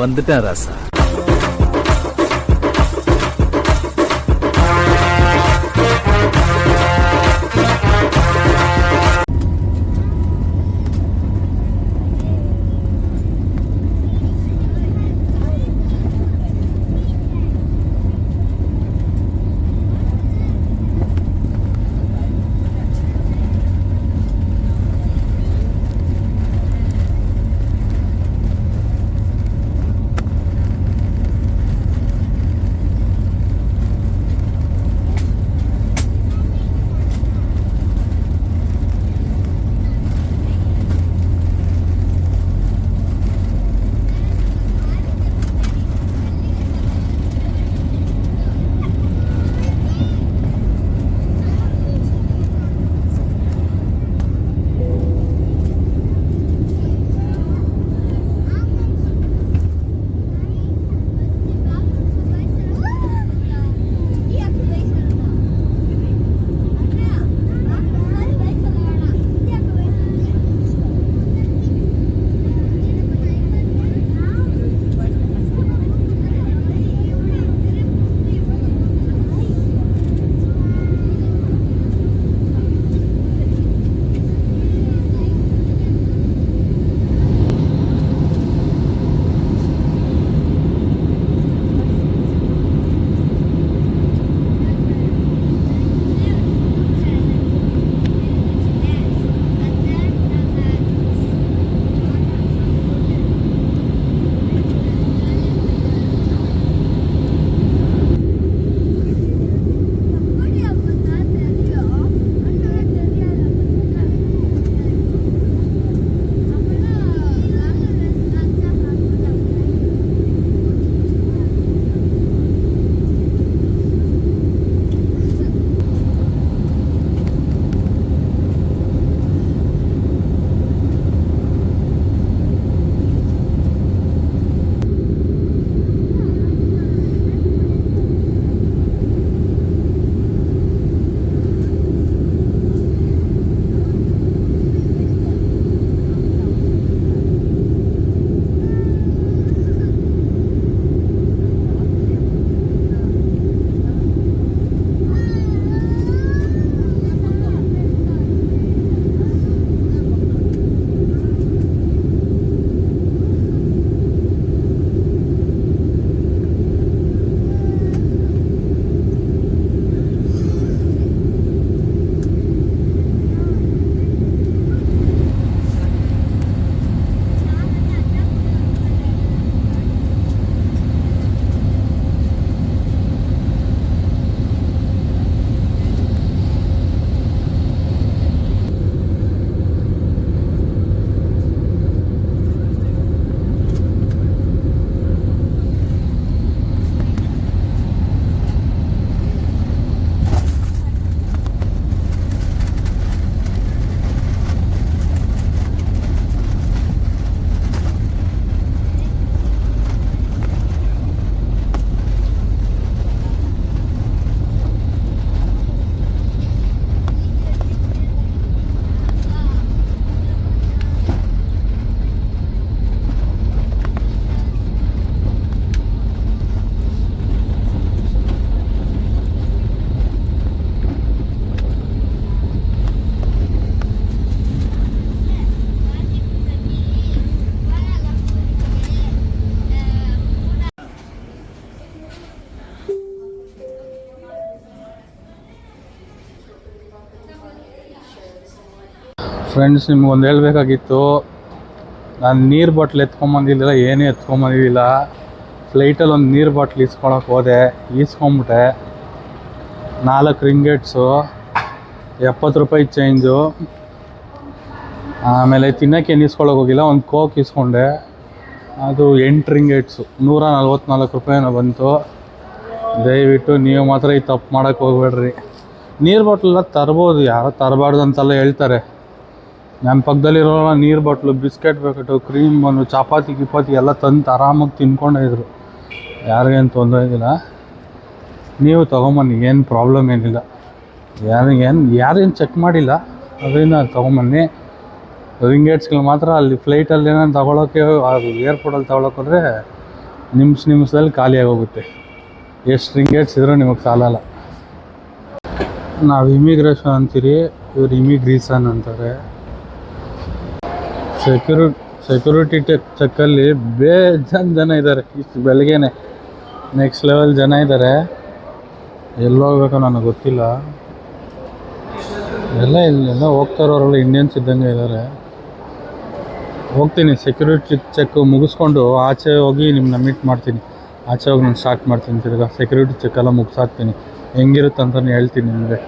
வந்துட்டேன் ராசா. ಫ್ರೆಂಡ್ಸ್, ನಿಮ್ಗೊಂದು ಹೇಳಬೇಕಾಗಿತ್ತು. ನಾನು ನೀರು ಬಾಟ್ಲ್ ಎತ್ಕೊಂಬಂದಿಲ್ಲ, ಏನೇ ಎತ್ಕೊಂಬಂದಿಲ್ಲ. ಫ್ಲೈಟಲ್ಲಿ ಒಂದು ನೀರು ಬಾಟ್ಲ್ ಇಸ್ಕೊಳಕ್ಕೆ ಹೋದೆ, ಈಸ್ಕೊಂಬಿಟ್ಟೆ. 4 ರಿಂಗೇಟ್ಸು, 70 ರೂಪಾಯಿ ಚೇಂಜು. ಆಮೇಲೆ ತಿನ್ನೋಕ್ಕೆ ಏನು ಇಸ್ಕೊಳಕ್ಕೆ ಹೋಗಿಲ್ಲ, ಒಂದು ಕೋಕ್ ಇಸ್ಕೊಂಡೆ. ಅದು 8 ರಿಂಗೇಟ್ಸು, 144 ರೂಪಾಯಿನೋ ಬಂತು. ದಯವಿಟ್ಟು ನೀವು ಮಾತ್ರ ಈ ತಪ್ಪು ಮಾಡೋಕ್ಕೆ ಹೋಗ್ಬೇಡ್ರಿ. ನೀರು ಬಾಟ್ಲೆಲ್ಲ ತರ್ಬೋದು, ಯಾರೋ ತರಬಾರ್ದು ಅಂತೆಲ್ಲ ಹೇಳ್ತಾರೆ. ನನ್ನ ಪಕ್ಕದಲ್ಲಿರೋ ನೀರು bottle, biscuit packet, cream bun, ಚಪಾತಿ ಗಿಪಾತಿ ಎಲ್ಲ ತಂದು ಆರಾಮಾಗಿ ತಿನ್ಕೊಂಡೇ ಇದ್ರು. ಯಾರಿಗೇನು ತೊಂದರೆ ಇದ್ದಿಲ್ಲ. ನೀವು ತೊಗೊಂಬನ್ನಿ, ಏನು ಪ್ರಾಬ್ಲಮ್ ಏನಿಲ್ಲ. ಯಾರೇನು ಚೆಕ್ ಮಾಡಿಲ್ಲ, ಅದರಿಂದ ತೊಗೊಂಬನ್ನಿ. ರಿಂಗೇಟ್ಸ್ಗಳು ಮಾತ್ರ ಅಲ್ಲಿ ಫ್ಲೈಟಲ್ಲಿ ಏನಾದ್ರು ತಗೊಳ್ಳೋಕ್ಕೆ ಏರ್ಪೋರ್ಟಲ್ಲಿ ತಗೊಳಕ್ಕೆ ಹೋದರೆ ನಿಮಿಷದಲ್ಲಿ ಖಾಲಿಯಾಗಿ ಹೋಗುತ್ತೆ. ಎಷ್ಟು ರಿಂಗೇಟ್ಸ್ ಇದ್ರೂ ನಿಮಗೆ ಸಾಲಲ್ಲ. ನಾವು ಇಮಿಗ್ರೇಷನ್ ಅಂತೀರಿ, ಇವ್ರು ಇಮಿಗ್ರೀಸನ್ ಅಂತಾರೆ. ಸೆಕ್ಯೂರಿಟಿ ಚೆಕ್ಕಲ್ಲಿ ಬೇಜಾನ್ ಜನ ಇದ್ದಾರೆ. ಇಷ್ಟು ಬೆಳಗ್ಗೆನೆ ನೆಕ್ಸ್ಟ್ ಲೆವೆಲ್ ಜನ ಇದ್ದಾರೆ. ಎಲ್ಲೋಗ್ಬೇಕೋ ನನಗೆ ಗೊತ್ತಿಲ್ಲ. ಇಲ್ಲೆಲ್ಲ ಹೋಗ್ತಾ ಇರೋರೆಲ್ಲ ಇಂಡಿಯನ್ಸ್ ಇದ್ದಂಗೆ ಇದ್ದಾರೆ. ಹೋಗ್ತೀನಿ ಸೆಕ್ಯೂರಿಟಿ ಚೆಕ್ ಮುಗಿಸ್ಕೊಂಡು ಆಚೆ ಹೋಗಿ ನಿಮ್ಮನ್ನ ಮೀಟ್ ಮಾಡ್ತೀನಿ. ಆಚೆ ಹೋಗಿ ನಾನು ಸ್ಟಾರ್ಟ್ ಮಾಡ್ತೀನಿ ತಿರ್ಗಾ ಸೆಕ್ಯೂರಿಟಿ ಚೆಕ್ ಎಲ್ಲ ಮುಗಿಸಾಕ್ತೀನಿ. ಹೆಂಗಿರುತ್ತೆ ಅಂತಲೇ ಹೇಳ್ತೀನಿ ನಿಮಗೆ.